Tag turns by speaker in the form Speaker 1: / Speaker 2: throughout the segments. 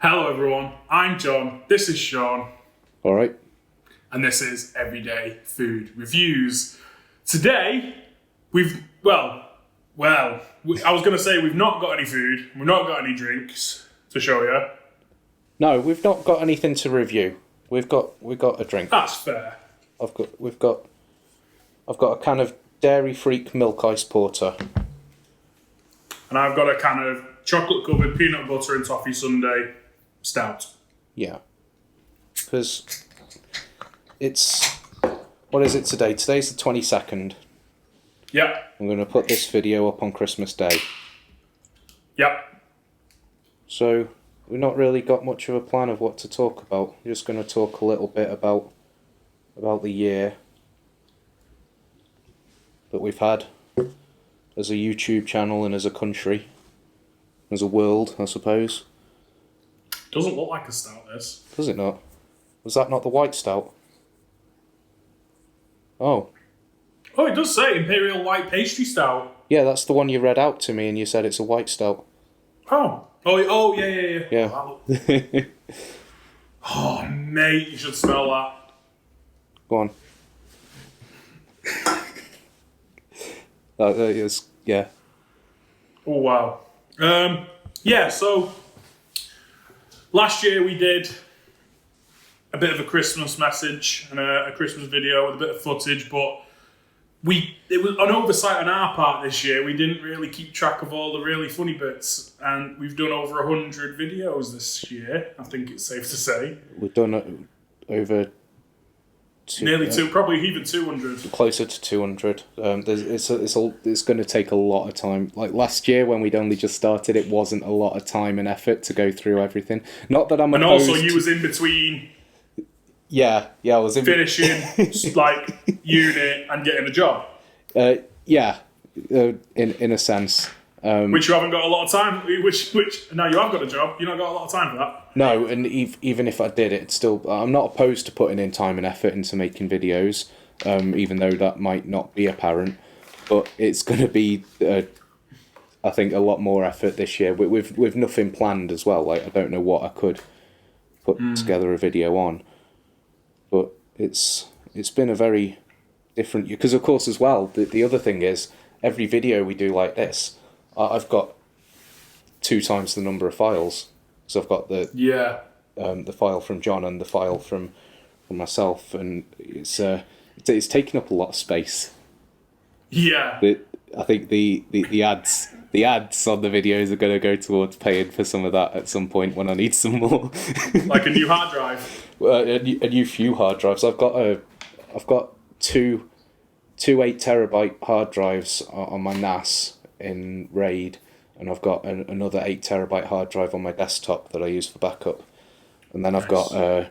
Speaker 1: Hello everyone, I'm John, this is Sean.
Speaker 2: All right.
Speaker 1: And this is Everyday Food Reviews. Today, I was going to say we've not got any food, we've not got any drinks to show you.
Speaker 2: No, we've not got anything to review. We've got a drink.
Speaker 1: That's fair.
Speaker 2: I've got a can of Dairy Freak Milk Ice Porter.
Speaker 1: And I've got a can of chocolate covered peanut butter and toffee sundae stout.
Speaker 2: Yeah. Because it's... What is it today? Today's the 22nd.
Speaker 1: Yep.
Speaker 2: I'm going to put this video up on Christmas Day.
Speaker 1: Yep.
Speaker 2: So, we've not really got much of a plan of what to talk about. We're just going to talk a little bit about the year that we've had as a YouTube channel and as a country. As a world, I suppose.
Speaker 1: Doesn't look like a stout, this.
Speaker 2: Does it not? Was that not the white stout? Oh.
Speaker 1: Oh, it does say Imperial White Pastry Stout.
Speaker 2: Yeah, that's the one you read out to me and you said it's a white stout.
Speaker 1: Oh, yeah.
Speaker 2: Yeah.
Speaker 1: Oh, mate, you should smell that.
Speaker 2: Go on. That is, yeah.
Speaker 1: Oh, wow. So last year we did a bit of a Christmas message and a Christmas video with a bit of footage, but it was an oversight on our part this year. We didn't really keep track of all the really funny bits, and we've done over 100 videos this year, I think it's safe to say.
Speaker 2: We've done over...
Speaker 1: Probably even 200.
Speaker 2: Closer to 200. It's going to take a lot of time. Like last year when we'd only just started, it wasn't a lot of time and effort to go through everything. Not that I'm opposed.
Speaker 1: And also you was in between.
Speaker 2: Yeah, I was in
Speaker 1: finishing like uni and getting a job.
Speaker 2: In a sense.
Speaker 1: Which you haven't got a lot of time. Which now you have got a job. You've not got a lot of time for that.
Speaker 2: No, and even if I did, it's still. I'm not opposed to putting in time and effort into making videos, even though that might not be apparent. But it's going to be, I think, a lot more effort this year with nothing planned as well. Like I don't know what I could put together a video on, but it's been a very different year because, of course, as well. The other thing is every video we do like this. I've got 2 times the number of files. So I've got the file from John and the file from myself, and it's taking up a lot of space.
Speaker 1: Yeah.
Speaker 2: I think the ads on the videos are going to go towards paying for some of that at some point when I need some more.
Speaker 1: Like a new hard drive.
Speaker 2: A new few hard drives. I've got two 8 terabyte hard drives on my NAS in RAID, and I've got another 8 terabyte hard drive on my desktop that I use for backup, and then I've got I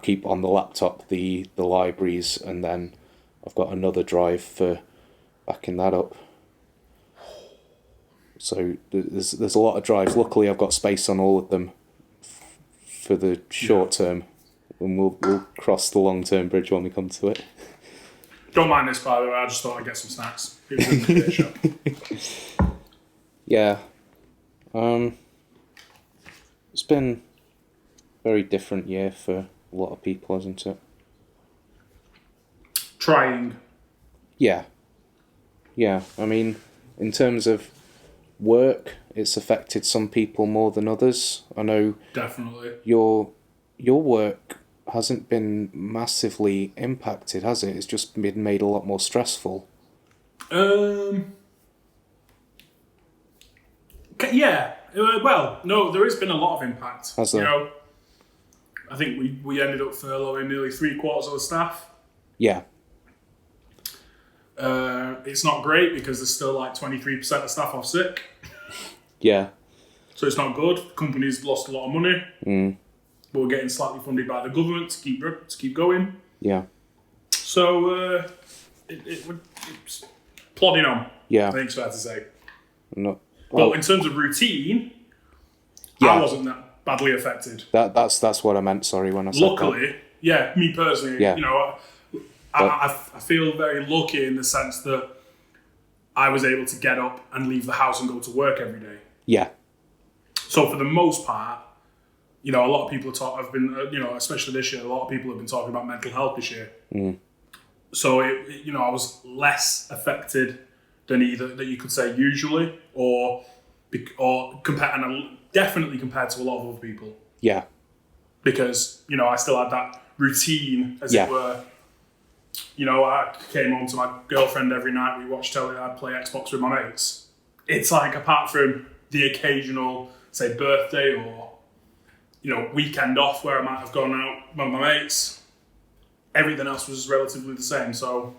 Speaker 2: keep on the laptop the libraries, and then I've got another drive for backing that up. So there's a lot of drives. Luckily, I've got space on all of them for the short term, and we'll cross the long term bridge when we come to it.
Speaker 1: Don't mind this, by the way. I just thought I'd get some snacks. It was in the beer shop.
Speaker 2: Yeah. It's been a very different year for a lot of people, hasn't it?
Speaker 1: Trying.
Speaker 2: Yeah. I mean, in terms of work, it's affected some people more than others. I know. Definitely. Your work hasn't been massively impacted, has it? It's just been made a lot more stressful.
Speaker 1: Yeah. Well, no, there has been a lot of impact.
Speaker 2: Has there?
Speaker 1: I think we ended up furloughing nearly 3/4 of the staff.
Speaker 2: Yeah.
Speaker 1: It's not great because there's still like 23% of staff off sick.
Speaker 2: Yeah.
Speaker 1: So it's not good. The company's lost a lot of money. But we're getting slightly funded by the government to keep going.
Speaker 2: Yeah.
Speaker 1: So it's plodding on.
Speaker 2: Yeah.
Speaker 1: I think it's fair to say.
Speaker 2: No.
Speaker 1: But in terms of routine, I wasn't that badly affected.
Speaker 2: That's what I meant. Sorry, when I said
Speaker 1: luckily,
Speaker 2: that.
Speaker 1: Me personally, I feel very lucky in the sense that I was able to get up and leave the house and go to work every day.
Speaker 2: Yeah.
Speaker 1: So for the most part, you know, a lot of people have been, you know, especially this year, a lot of people have been talking about mental health this year. So, you know, I was less affected than either that you could say usually, or definitely compared to a lot of other people.
Speaker 2: Yeah.
Speaker 1: Because, you know, I still had that routine, as it were. You know, I came home to my girlfriend every night, we watched telly, I'd play Xbox with my mates. It's like, apart from the occasional, say, birthday or, you know, weekend off where I might have gone out with my mates, everything else was relatively the same. So,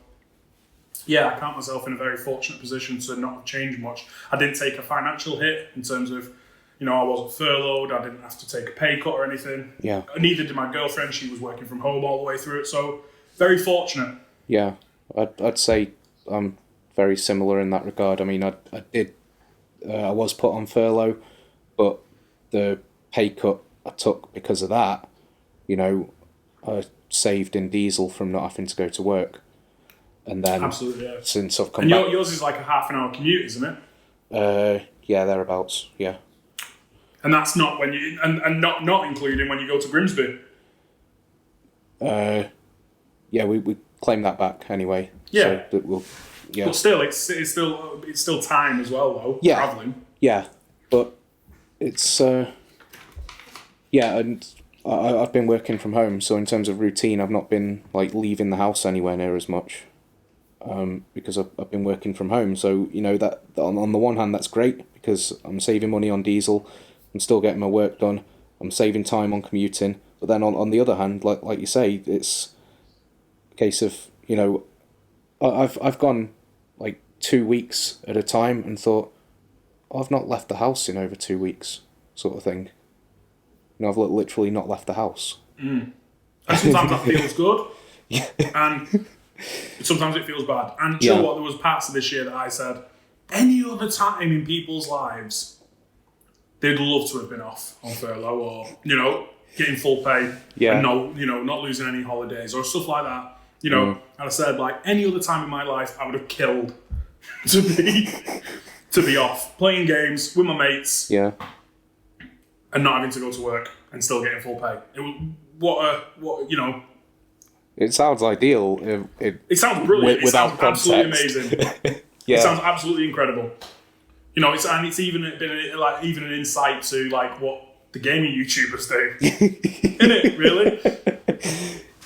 Speaker 1: yeah, I count myself in a very fortunate position to not have changed much. I didn't take a financial hit in terms of, you know, I wasn't furloughed, I didn't have to take a pay cut or anything.
Speaker 2: Yeah.
Speaker 1: Neither did my girlfriend, she was working from home all the way through it, so very fortunate.
Speaker 2: Yeah, I'd say I'm very similar in that regard. I mean, I was put on furlough, but the pay cut I took because of that, you know, I saved in diesel from not having to go to work. And then
Speaker 1: absolutely, yeah.
Speaker 2: Since I've come
Speaker 1: and
Speaker 2: back...
Speaker 1: yours is like a half an hour commute, isn't it?
Speaker 2: Yeah, thereabouts, yeah.
Speaker 1: And that's not when you... And not including when you go to Grimsby.
Speaker 2: Yeah, we claim that back anyway.
Speaker 1: Yeah.
Speaker 2: So that we'll, yeah.
Speaker 1: But still, it's still time as well, though, travelling.
Speaker 2: Yeah, but it's... yeah, and I've been working from home, so in terms of routine, I've not been like leaving the house anywhere near as much. Because I've been working from home, so you know that on the one hand that's great because I'm saving money on diesel, I'm still getting my work done, I'm saving time on commuting. But then on the other hand, like you say, it's a case of, you know, I've gone like 2 weeks at a time and thought, oh, I've not left the house in over 2 weeks, sort of thing. You know, I've literally not left the house.
Speaker 1: And sometimes that feels good, and sometimes it feels bad. And you know what? There was parts of this year that I said, any other time in people's lives, they'd love to have been off on furlough or, you know, getting full pay and not losing any holidays or stuff like that. You know, and I said, like, any other time in my life, I would have killed to be off playing games with my mates.
Speaker 2: Yeah.
Speaker 1: And not having to go to work and still getting full pay. What you know.
Speaker 2: It sounds ideal.
Speaker 1: It sounds brilliant. It sounds absolutely amazing.
Speaker 2: Yeah.
Speaker 1: It sounds absolutely incredible. You know, it's even been like even an insight to like what the gaming YouTubers do. Isn't it, really?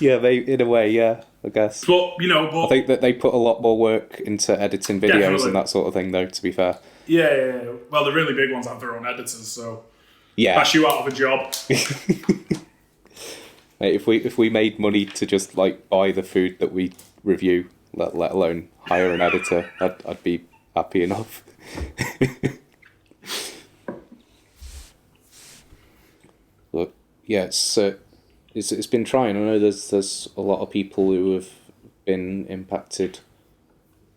Speaker 2: Yeah, in a way, yeah, I guess.
Speaker 1: But
Speaker 2: I think that they put a lot more work into editing videos definitely. And that sort of thing, though. To be fair.
Speaker 1: Yeah. Well, the really big ones have their own editors, so that's you out of a job.
Speaker 2: If we made money to just like buy the food that we review, let alone hire an editor, I'd be happy enough. But yeah, it's been trying. I know there's a lot of people who have been impacted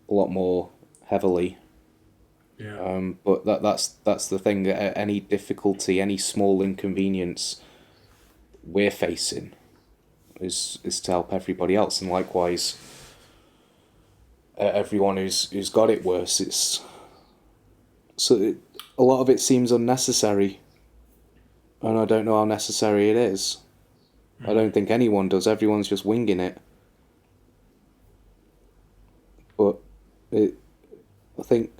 Speaker 2: a lot more heavily.
Speaker 1: Yeah.
Speaker 2: But that's the thing. Any difficulty, any small inconvenience we're facing is to help everybody else, and likewise, everyone who's got it worse. A lot of it seems unnecessary, and I don't know how necessary it is. I don't think anyone does. Everyone's just winging it. But I think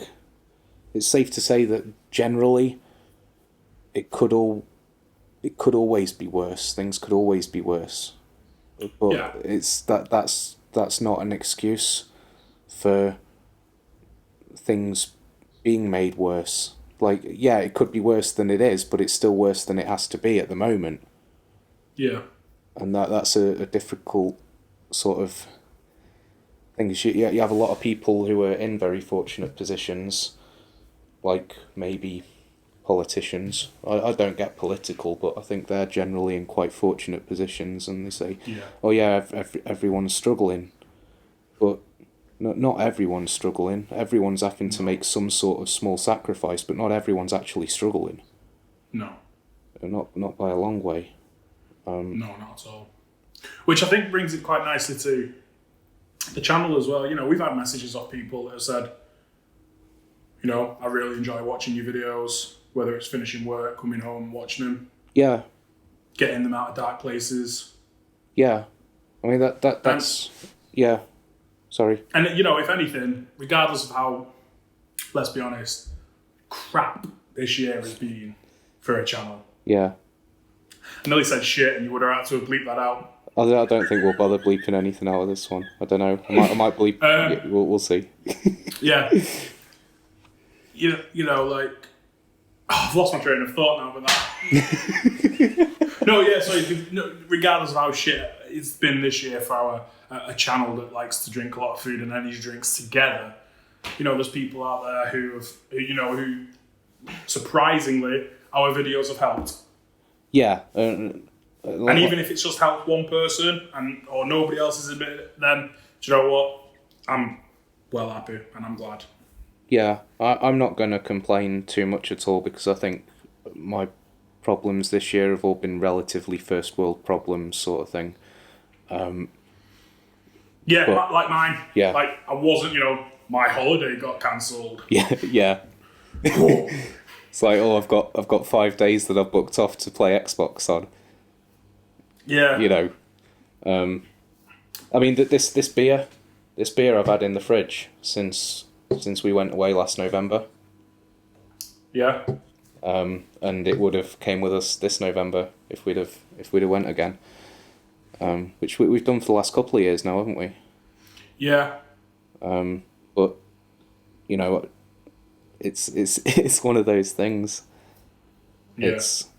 Speaker 2: it's safe to say that generally, it could always be worse. Things could always be worse. But that's not an excuse for things being made worse. Like, yeah, it could be worse than it is, but it's still worse than it has to be at the moment.
Speaker 1: Yeah.
Speaker 2: And that's a difficult sort of thing. You have a lot of people who are in very fortunate positions, like maybe politicians. I don't get political, but I think they're generally in quite fortunate positions, and they say, oh yeah, everyone's struggling. But not everyone's struggling. Everyone's having to make some sort of small sacrifice, but not everyone's actually struggling.
Speaker 1: No.
Speaker 2: Not by a long way.
Speaker 1: No, not at all. Which I think brings it quite nicely to the channel as well. You know, we've had messages off people that have said, you know, I really enjoy watching your videos, whether it's finishing work, coming home, watching them.
Speaker 2: Yeah.
Speaker 1: getting them out of dark places.
Speaker 2: Yeah, I mean that's yeah. Sorry.
Speaker 1: And you know, if anything, regardless of how, let's be honest, crap this year has been for a channel.
Speaker 2: Yeah.
Speaker 1: I nearly said shit, and you would have had to bleep that out.
Speaker 2: I don't think we'll bother bleeping anything out of this one. I don't know. I might bleep. Yeah, we'll see.
Speaker 1: Yeah. You know, like, I've lost my train of thought now with that. No, yeah. So regardless of how shit it's been this year for a channel that likes to drink a lot of food and energy drinks together, you know, there's people out there who surprisingly our videos have helped.
Speaker 2: Yeah.
Speaker 1: And even if it's just helped one person or nobody else has admitted it, then do you know what? I'm well happy and I'm glad.
Speaker 2: Yeah, I'm not going to complain too much at all because I think my problems this year have all been relatively first world problems sort of thing.
Speaker 1: Yeah, but, like mine.
Speaker 2: Yeah.
Speaker 1: Like I wasn't, you know, my holiday got cancelled.
Speaker 2: Yeah. It's like, I've got 5 days that I've booked off to play Xbox on.
Speaker 1: Yeah.
Speaker 2: You know, I mean this beer I've had in the fridge since we went away last November.
Speaker 1: Yeah.
Speaker 2: And it would have came with us this November if we'd have went again. Which we've done for the last couple of years now, haven't we?
Speaker 1: Yeah.
Speaker 2: But you know, it's one of those things.
Speaker 1: Yeah.
Speaker 2: It's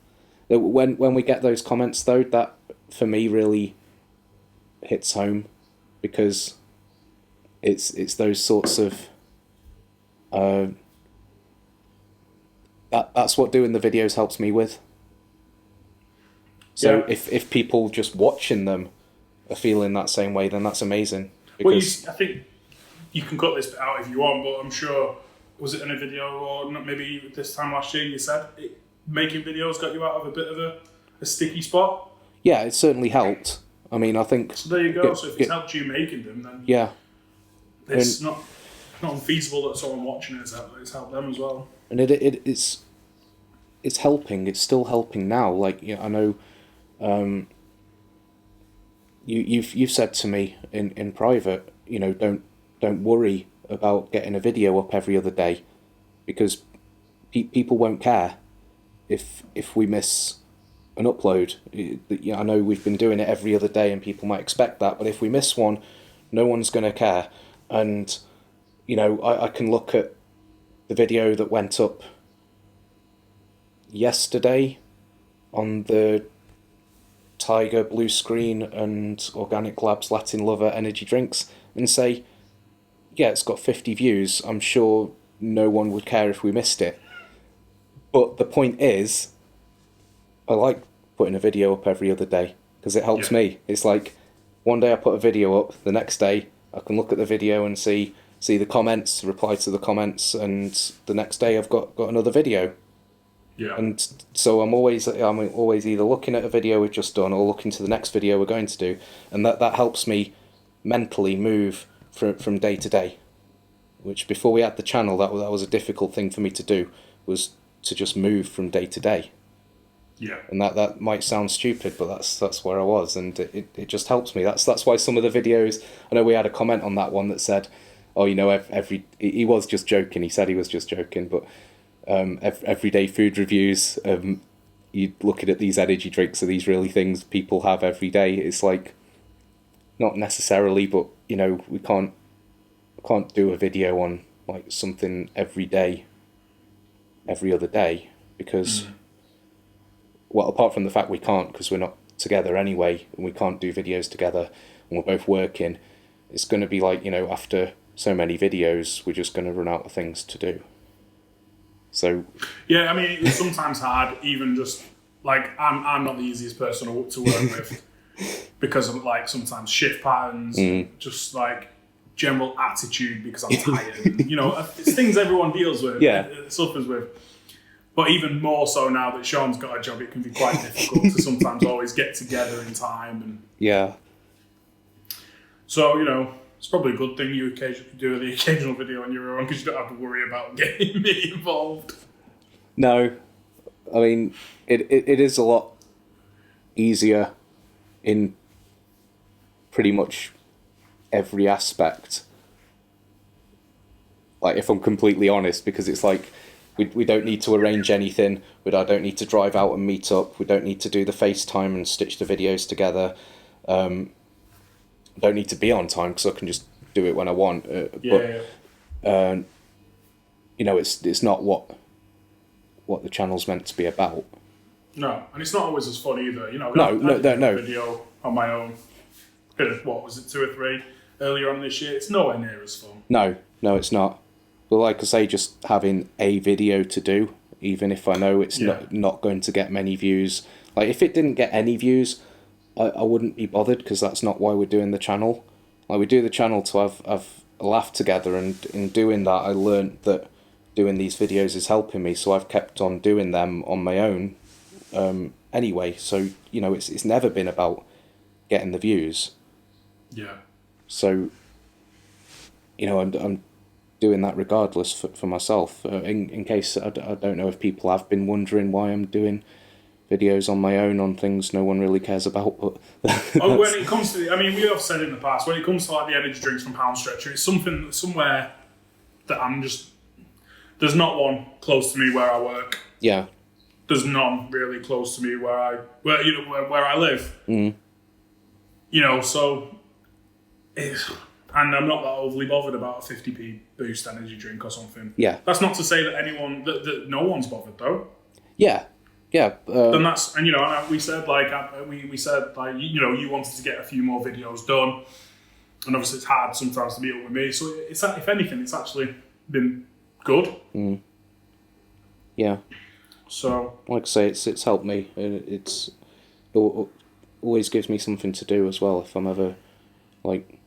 Speaker 2: when we get those comments though, that for me really hits home because it's those sorts of that's what doing the videos helps me with. So
Speaker 1: Yeah.
Speaker 2: if people just watching them are feeling that same way, then that's amazing.
Speaker 1: Well,
Speaker 2: Because
Speaker 1: I think you can cut this bit out if you want, but I'm sure, was it in a video or not, maybe this time last year you said making videos got you out of a bit of a sticky spot?
Speaker 2: yeah, it certainly helped. I mean, I think...
Speaker 1: So there you go. So if it's helped you making them, then
Speaker 2: yeah,
Speaker 1: it's not unfeasible that someone watching it has helped them as well.
Speaker 2: and it's helping. It's still helping now. Like, you know, I know you've said to me in private, you know, don't worry about getting a video up every other day because people won't care if we miss an upload. You know, I know we've been doing it every other day and people might expect that, but if we miss one, no one's going to care. And, you know, I can look at the video that went up yesterday on the Tiger Blue Screen and Organic Labs Latin Lover energy drinks and say, yeah, it's got 50 views. I'm sure no one would care if we missed it. But the point is, I like putting a video up every other day because it helps me. It's like one day I put a video up, the next day I can look at the video and see the comments, reply to the comments, and the next day I've got another video.
Speaker 1: Yeah.
Speaker 2: And so I'm always either looking at a video we've just done or looking to the next video we're going to do, and that helps me mentally move from day to day. Which before we had the channel, that was a difficult thing for me to do, was to just move from day to day.
Speaker 1: Yeah.
Speaker 2: And that might sound stupid, but that's where I was, and it just helps me. That's why some of the videos, I know we had a comment on that one that said, oh, you know, he was just joking. He said he was just joking, but everyday food reviews. You looking at these energy drinks, are these really things people have every day? It's like, not necessarily, but you know, we can't do a video on like something every day, every other day, because well, apart from the fact we can't because we're not together anyway, and we can't do videos together, and we're both working, it's going to be like, you know, after so many videos, we're just going to run out of things to do. So
Speaker 1: yeah, I mean, it's sometimes hard, even just like I'm not the easiest person to work with because of like sometimes shift patterns, just like general attitude because I'm tired. And, you know, it's things everyone deals with, suffers with. But even more so now that Sean's got a job, it can be quite difficult to sometimes always get together in time. And
Speaker 2: yeah.
Speaker 1: So, you know, it's probably a good thing you occasionally do the occasional video on your own because you don't have to worry about getting me involved.
Speaker 2: No, I mean, it is a lot easier in pretty much every aspect. Like, if I'm completely honest, because it's like we don't need to arrange anything. I don't need to drive out and meet up. We don't need to do the FaceTime and stitch the videos together. Don't need to be on time because I can just do it when I want. You know, it's not what the channel's meant to be about.
Speaker 1: No, and it's not always as fun either. You know,
Speaker 2: No.
Speaker 1: I did a video on my own. What was it, 2 or 3 earlier on this year? It's nowhere near as fun.
Speaker 2: No, it's not. But like I say, just having a video to do, even if I know it's not going to get many views. Like, if it didn't get any views, I wouldn't be bothered, because that's not why we're doing the channel. Like, we do the channel to have a laugh together, and in doing that, I learned that doing these videos is helping me, so I've kept on doing them on my own anyway. So, you know, it's never been about getting the views.
Speaker 1: Yeah.
Speaker 2: So, you know, I'm doing that regardless for myself. In case, I don't know if people have been wondering why I'm doing videos on my own on things no one really cares about. But
Speaker 1: when it comes to, I mean, we have said in the past, when it comes to like the energy drinks from Pound Stretcher, it's somewhere that I'm just, there's not one close to me where I work.
Speaker 2: Yeah.
Speaker 1: There's none really close to me where I live.
Speaker 2: Mm.
Speaker 1: You know, so, and I'm not that overly bothered about a 50p Boost energy drink or something.
Speaker 2: Yeah.
Speaker 1: That's not to say that that no one's bothered though.
Speaker 2: Yeah. Yeah.
Speaker 1: And that's, and you know, we said like, you know, you wanted to get a few more videos done, and obviously it's hard sometimes to meet up with me. So it's, if anything, it's actually been good.
Speaker 2: Mm. Yeah.
Speaker 1: So,
Speaker 2: like I say, it's helped me. It always gives me something to do as well. If I'm ever like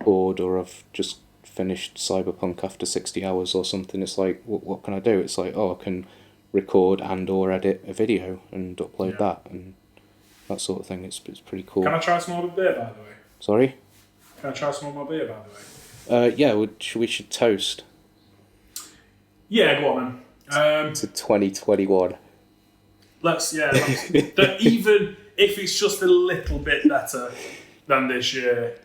Speaker 2: bored, or I've just finished Cyberpunk after 60 hours or something, it's like, what can I do? It's like, I can record and or edit a video and upload that and that sort of thing. It's pretty cool.
Speaker 1: Can I try some more beer, by the way?
Speaker 2: Sorry?
Speaker 1: Can I try some more beer, by the way?
Speaker 2: Yeah, we should toast.
Speaker 1: Yeah, go on then.
Speaker 2: To 2021.
Speaker 1: That even if it's just a little bit better than this year,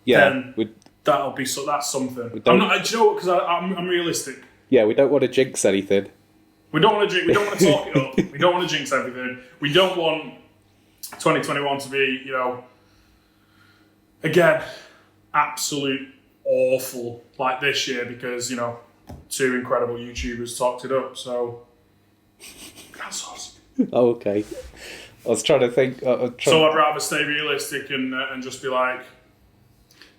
Speaker 1: then that'll be that's something. I'm not, do you know what? Because I'm realistic.
Speaker 2: Yeah, we don't want to jinx anything.
Speaker 1: We don't want to We don't want to talk it up. We don't want to jinx everything. We don't want 2021 to be, you know, again, absolute awful like this year, because, you know, 2 incredible YouTubers talked it up. So that's awesome.
Speaker 2: Oh, okay. I was trying to think.
Speaker 1: So I'd rather stay realistic and just be like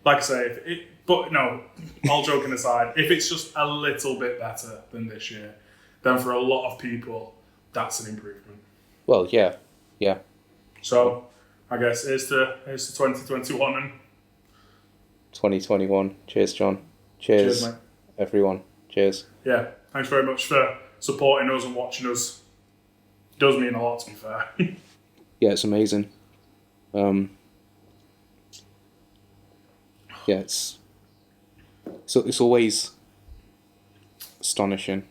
Speaker 1: I say, but no, all joking aside, if it's just a little bit better than this year, then for a lot of people, that's an improvement.
Speaker 2: Well, yeah.
Speaker 1: So I guess here's to 2021 and
Speaker 2: 2021. Cheers, John. Cheers,
Speaker 1: mate.
Speaker 2: Everyone. Cheers.
Speaker 1: Yeah, thanks very much for supporting us and watching us. It does mean a lot, to be fair.
Speaker 2: Yeah, it's amazing. Yeah, it's always astonishing.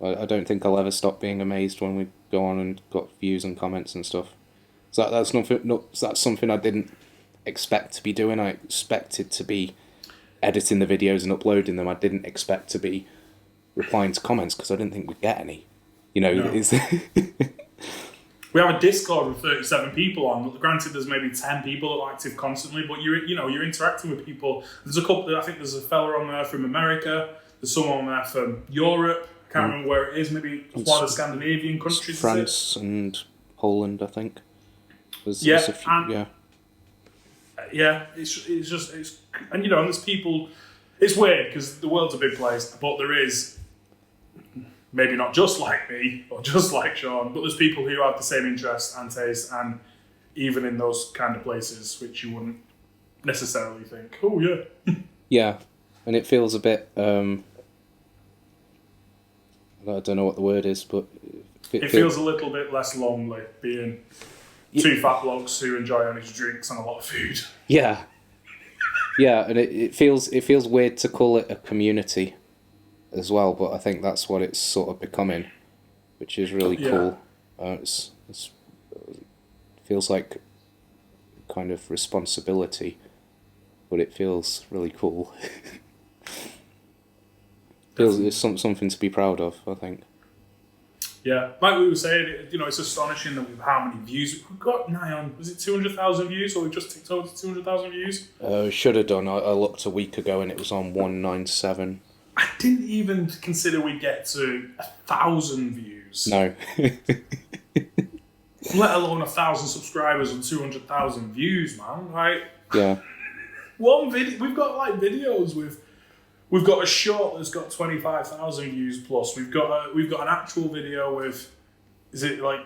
Speaker 2: I don't think I'll ever stop being amazed when we go on and got views and comments and stuff. So that's something I didn't expect to be doing. I expected to be editing the videos and uploading them. I didn't expect to be replying to comments, because I didn't think we'd get any. You know,
Speaker 1: We have a Discord with 37 people on. Granted, there's maybe 10 people that are active constantly, but you're interacting with people. There's a couple. I think there's a fella on there from America. There's someone on there from Europe. I can't remember where it is. Maybe one of the Scandinavian countries.
Speaker 2: France and Poland, I think. There's
Speaker 1: yeah,
Speaker 2: a few,
Speaker 1: yeah. It's and you know, there's people. It's weird because the world's a big place, but there is. Maybe not just like me or just like Sean, but there's people who have the same interests and tastes, and even in those kind of places, which you wouldn't necessarily think, oh yeah.
Speaker 2: Yeah, and it feels a bit, I don't know what the word is, but...
Speaker 1: It feels a little bit less lonely being 2 fat blokes who enjoy energy drinks and a lot of food.
Speaker 2: Yeah. Yeah, and it feels weird to call it a community as well, but I think that's what it's sort of becoming, which is really cool. It's feels like kind of responsibility, but it feels really cool. Feels it's something to be proud of, I think.
Speaker 1: Yeah, like we were saying, it's astonishing that how many views we've got now. Was it 200,000 views, or we just ticked over 200,000 views?
Speaker 2: Should have done. I looked a week ago and it was on 197.
Speaker 1: I didn't even consider we'd get to 1,000 views.
Speaker 2: No.
Speaker 1: Let alone 1,000 subscribers and 200,000 views, man. Like,
Speaker 2: Yeah.
Speaker 1: one video, we've got like videos with. We've got a short that's got 25,000 views plus. We've got an actual video with, is it like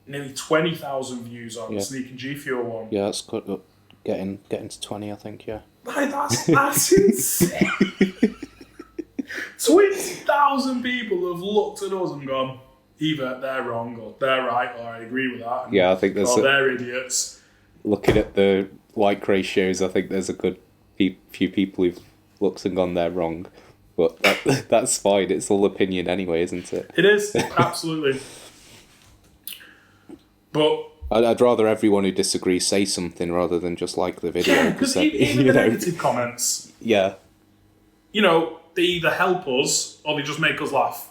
Speaker 1: nearly 20,000 views on the Sneak and G Fuel one?
Speaker 2: Yeah, that's good. Getting to 20, I think. Yeah.
Speaker 1: Like that's insane. 20,000 people have looked at us and gone, either they're wrong or they're right or I agree with that.
Speaker 2: Yeah, I think there's.
Speaker 1: Or they're idiots.
Speaker 2: Looking at the like ratios, I think there's a good few people who've looked and gone they're wrong, but that's fine. It's all opinion anyway, isn't it?
Speaker 1: It is, absolutely. But
Speaker 2: I'd rather everyone who disagrees say something rather than just like the video.
Speaker 1: yeah, because even the negative comments,
Speaker 2: yeah,
Speaker 1: they either help us or they just make us laugh.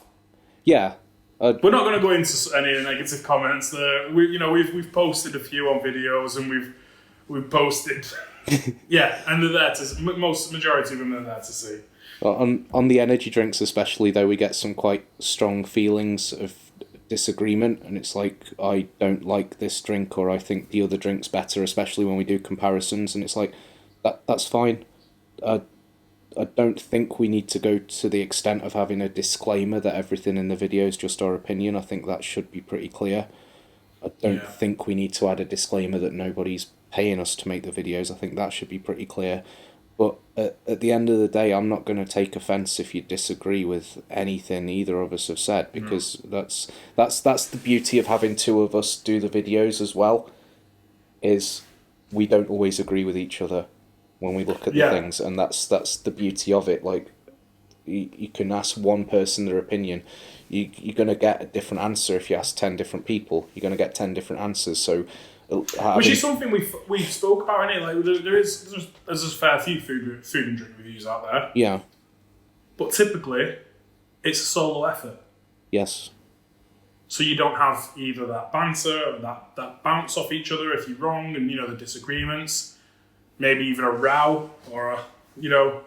Speaker 2: Yeah.
Speaker 1: We're not going to go into any negative comments. We've posted a few on videos, and we've posted. Yeah, and they're there to majority of them are there to see.
Speaker 2: On the energy drinks especially, though, we get some quite strong feelings of disagreement, and it's like, I don't like this drink, or I think the other drink's better, especially when we do comparisons, and it's like, that's fine. I don't think we need to go to the extent of having a disclaimer that everything in the video is just our opinion. I think that should be pretty clear. I don't think we need to add a disclaimer that nobody's paying us to make the videos. I think that should be pretty clear. But at the end of the day, I'm not going to take offence if you disagree with anything either of us have said, because that's the beauty of having two of us do the videos as well, is we don't always agree with each other when we look at the things, and that's the beauty of it. Like, you can ask one person their opinion, you're going to get a different answer. If you ask 10 different people, you're going to get 10 different answers. So,
Speaker 1: which is something we spoke about, innit? Like, there's a fair few food and drink reviews out there.
Speaker 2: Yeah.
Speaker 1: But typically, it's a solo effort.
Speaker 2: Yes.
Speaker 1: So you don't have either that banter, or that bounce off each other if you're wrong, and the disagreements, maybe even a row, or you know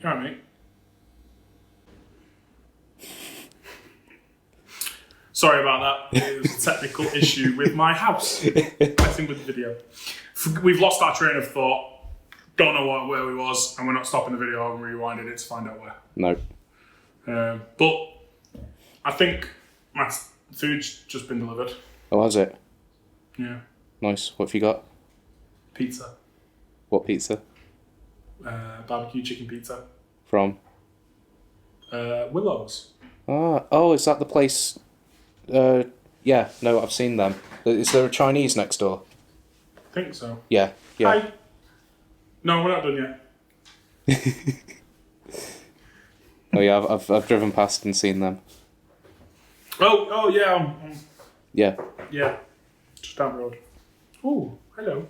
Speaker 1: what I mean? Sorry about that. It was a technical issue with my house. Messing with the video. We've lost our train of thought. Don't know where we was, and we're not stopping the video and rewinding it to find out where.
Speaker 2: No.
Speaker 1: But I think my food's just been delivered.
Speaker 2: Oh, has it?
Speaker 1: Yeah.
Speaker 2: Nice. What have you got?
Speaker 1: Pizza.
Speaker 2: What pizza?
Speaker 1: Barbecue chicken pizza.
Speaker 2: From?
Speaker 1: Willow's.
Speaker 2: Oh, is that the place? Yeah, no, I've seen them. Is there a Chinese next door?
Speaker 1: I think so.
Speaker 2: Yeah.
Speaker 1: Hi. No, we're not done yet.
Speaker 2: Oh yeah, I've driven past and seen them.
Speaker 1: Oh yeah.
Speaker 2: Yeah.
Speaker 1: Yeah. Just down the road. Oh, hello.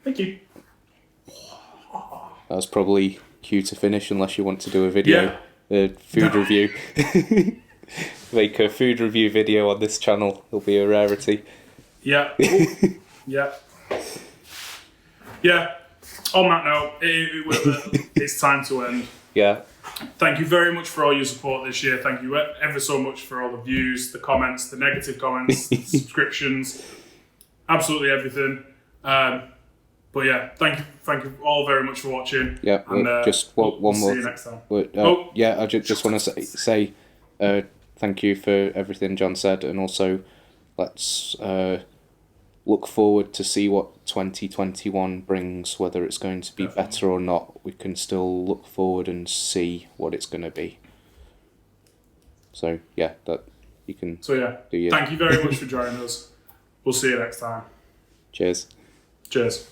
Speaker 1: Thank you.
Speaker 2: That was probably cue to finish, unless you want to do a video, food review. Make a food review video on this channel. It'll be a rarity.
Speaker 1: Yeah. Yeah. Yeah. On that note, it's time to end.
Speaker 2: Yeah.
Speaker 1: Thank you very much for all your support this year. Thank you ever so much for all the views, the comments, the negative comments, the subscriptions, absolutely everything. But yeah, thank you all very much for watching.
Speaker 2: Yeah,
Speaker 1: and
Speaker 2: just one more.
Speaker 1: See you next time.
Speaker 2: Yeah, I just want to say thank you for everything John said, and also let's look forward to see what 2021 brings, whether it's going to be better or not. We can still look forward and see what it's going to be. So yeah, that you can.
Speaker 1: So yeah, thank you very much for joining us. We'll see you next time.
Speaker 2: Cheers.
Speaker 1: Cheers.